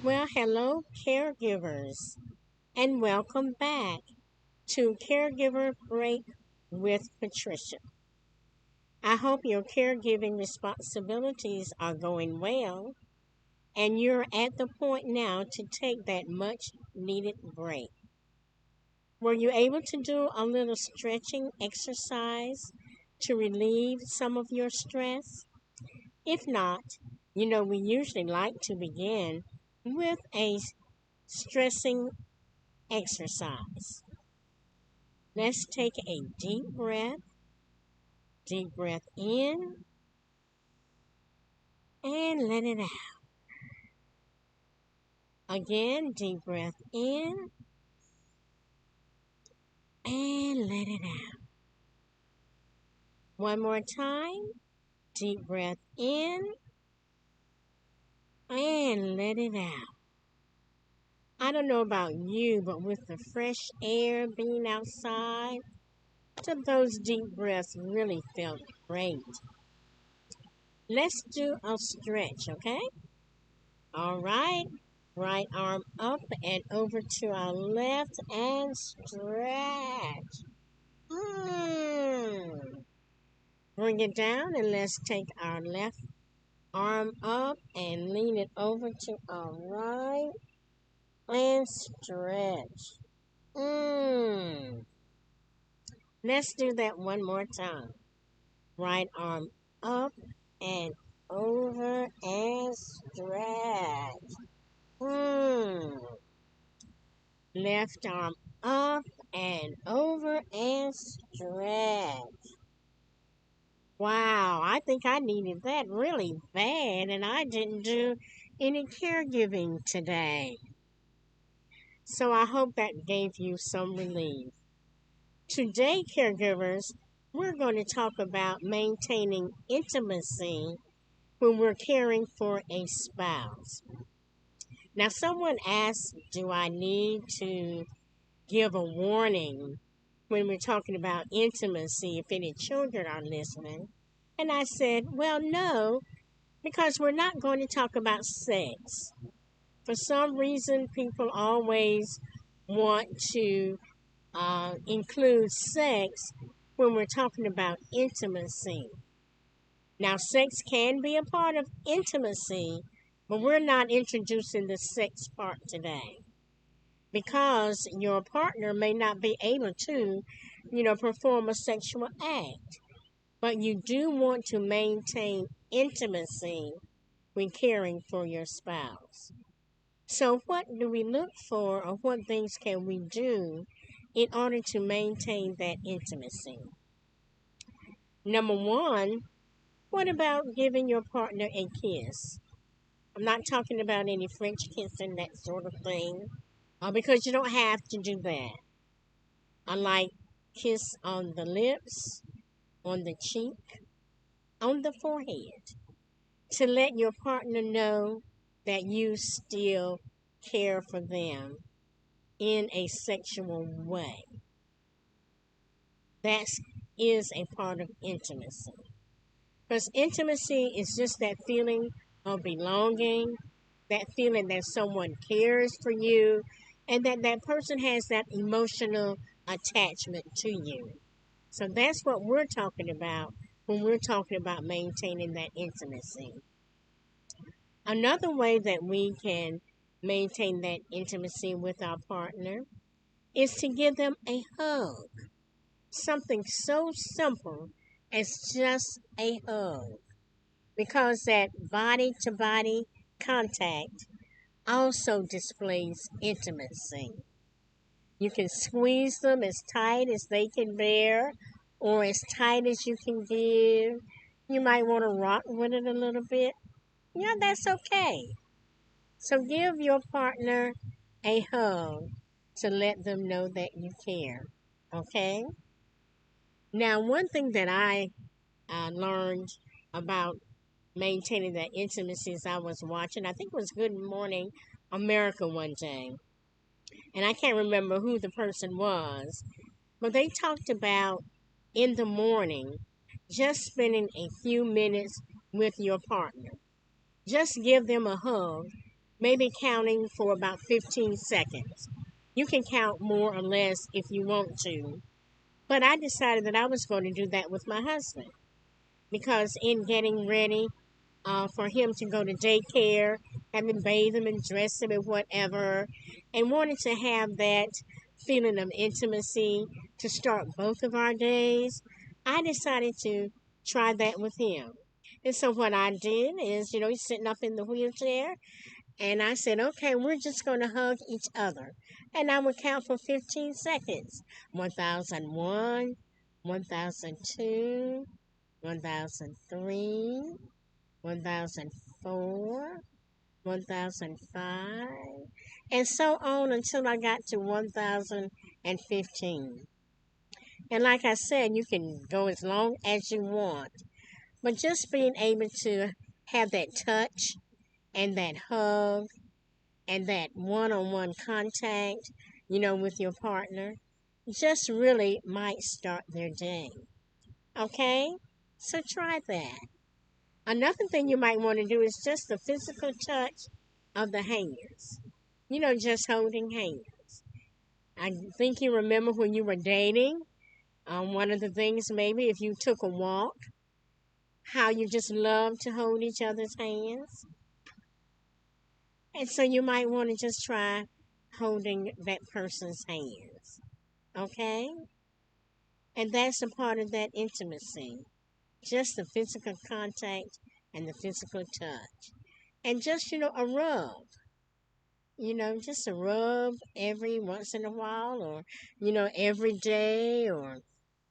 Well, hello, caregivers, and welcome back to Caregiver Break with Patricia. I hope your caregiving responsibilities are going well and you're at the point now to take that much needed break. Were you able to do a little stretching exercise to relieve some of your stress? If not, we usually like to begin with a stressing exercise. Let's take a deep breath in, and let it out. Again, deep breath in, and let it out. One more time, deep breath in, and let it out. I don't know about you, but with the fresh air being outside, those deep breaths really felt great. Let's do a stretch, okay? All right. Right arm up and over to our left and stretch. Mm. Bring it down and let's take our left arm up and lean it over to our right and stretch. Mm. Let's do that one more time. Right arm up and over and stretch. Mm. Left arm up and over and stretch. Wow, I think I needed that really bad, and I didn't do any caregiving today. So I hope that gave you some relief. Today, caregivers, we're going to talk about maintaining intimacy when we're caring for a spouse. Now, someone asked, do I need to give a warning when we're talking about intimacy if any children are listening? And I said, well, no, because we're not going to talk about sex. For some reason, people always want to include sex when we're talking about intimacy. Now, sex can be a part of intimacy, but we're not introducing the sex part today because your partner may not be able to, perform a sexual act. But you do want to maintain intimacy when caring for your spouse. So, what do we look for, or what things can we do in order to maintain that intimacy? Number one, what about giving your partner a kiss? I'm not talking about any French kissing, that sort of thing, because you don't have to do that. I like kiss on the lips, on the cheek, on the forehead, to let your partner know that you still care for them in a sexual way. That is a part of intimacy. Because intimacy is just that feeling of belonging, that feeling that someone cares for you, and that that person has that emotional attachment to you. So that's what we're talking about when we're talking about maintaining that intimacy. Another way that we can maintain that intimacy with our partner is to give them a hug. Something so simple as just a hug. Because that body to body contact also displays intimacy. You can squeeze them as tight as they can bear or as tight as you can give. You might want to rock with it a little bit. Yeah, that's okay. So give your partner a hug to let them know that you care. Okay? Now, one thing that I learned about maintaining that intimacy as I was watching, I think it was Good Morning America one day. And I can't remember who the person was, but they talked about in the morning just spending a few minutes with your partner. Just give them a hug maybe counting for about 15 seconds. You can count more or less if you want to, but I decided that I was going to do that with my husband because in getting ready for him to go to daycare, having bathed him and dressed him and whatever, and wanted to have that feeling of intimacy to start both of our days, I decided to try that with him. And so what I did is, he's sitting up in the wheelchair, and I said, okay, we're just going to hug each other. And I would count for 15 seconds. 1001, 1002, 1003, 1004, 1005, and so on until I got to 1015. And like I said, you can go as long as you want, but just being able to have that touch and that hug and that one on one contact, with your partner, just really might start their day. Okay? So try that. Another thing you might want to do is just the physical touch of the hands. Just holding hands. I think you remember when you were dating, one of the things maybe if you took a walk, how you just love to hold each other's hands. And so you might want to just try holding that person's hands. Okay? And that's a part of that intimacy. Just the physical contact and the physical touch. And just, a rub. Just a rub every once in a while or, every day or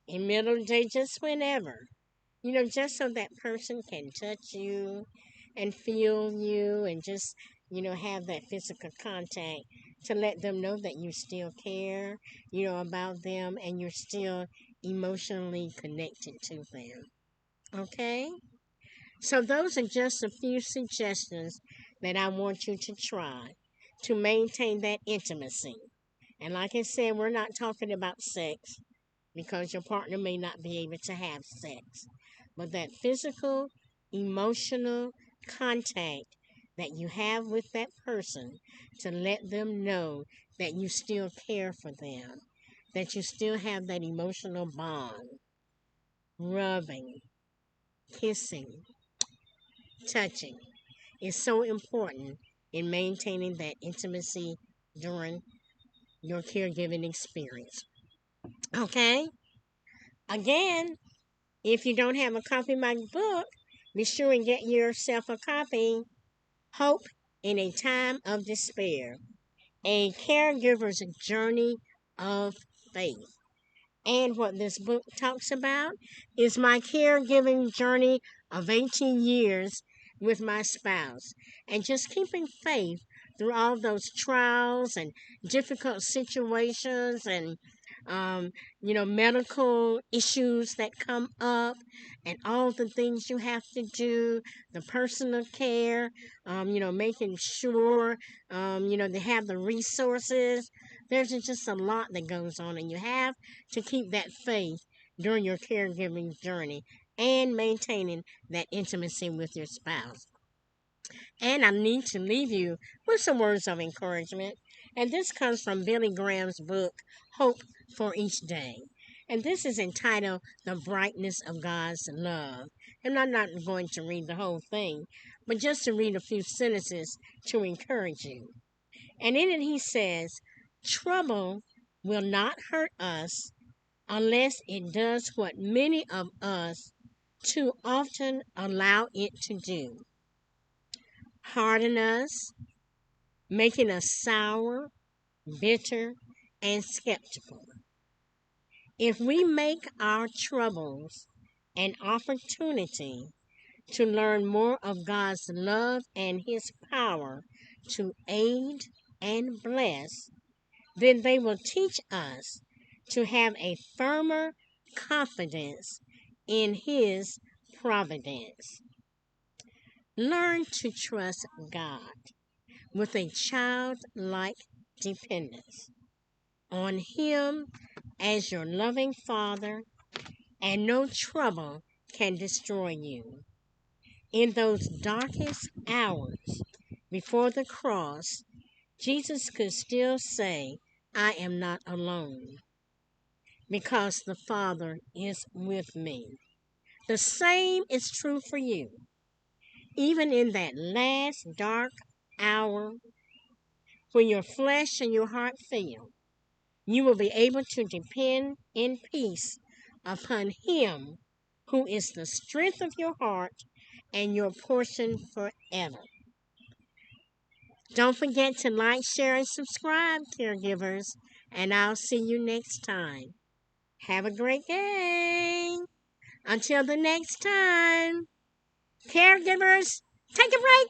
in middle of the day, just whenever. Just so that person can touch you and feel you and just, have that physical contact to let them know that you still care, about them and you're still emotionally connected to them. Okay? So those are just a few suggestions that I want you to try to maintain that intimacy. And like I said, we're not talking about sex because your partner may not be able to have sex. But that physical, emotional contact that you have with that person to let them know that you still care for them, that you still have that emotional bond, rubbing, kissing, touching is so important in maintaining that intimacy during your caregiving experience. Okay? Again, if you don't have a copy of my book, be sure and get yourself a copy. Hope in a Time of Despair, a caregiver's journey of faith. And what this book talks about is my caregiving journey of 18 years with my spouse and just keeping faith through all those trials and difficult situations and medical issues that come up and all the things you have to do, the personal care, making sure, they have the resources. There's just a lot that goes on, and you have to keep that faith during your caregiving journey and maintaining that intimacy with your spouse. And I need to leave you with some words of encouragement. And this comes from Billy Graham's book, Hope for Each Day. And this is entitled The Brightness of God's Love. And I'm not going to read the whole thing, but just to read a few sentences to encourage you. And in it he says, trouble will not hurt us unless it does what many of us too often allow it to do: harden us, making us sour, bitter, and skeptical. If we make our troubles an opportunity to learn more of God's love and His power to aid and bless, then they will teach us to have a firmer confidence in His providence. Learn to trust God with a childlike dependence on Him as your loving Father, and no trouble can destroy you. In those darkest hours, before the cross, Jesus could still say, I am not alone because the Father is with me. The same is true for you. Even in that last dark hour when your flesh and your heart fail, you will be able to depend in peace upon Him who is the strength of your heart and your portion forever. Don't forget to like, share, and subscribe, caregivers, and I'll see you next time. Have a great day. Until the next time, caregivers, take a break.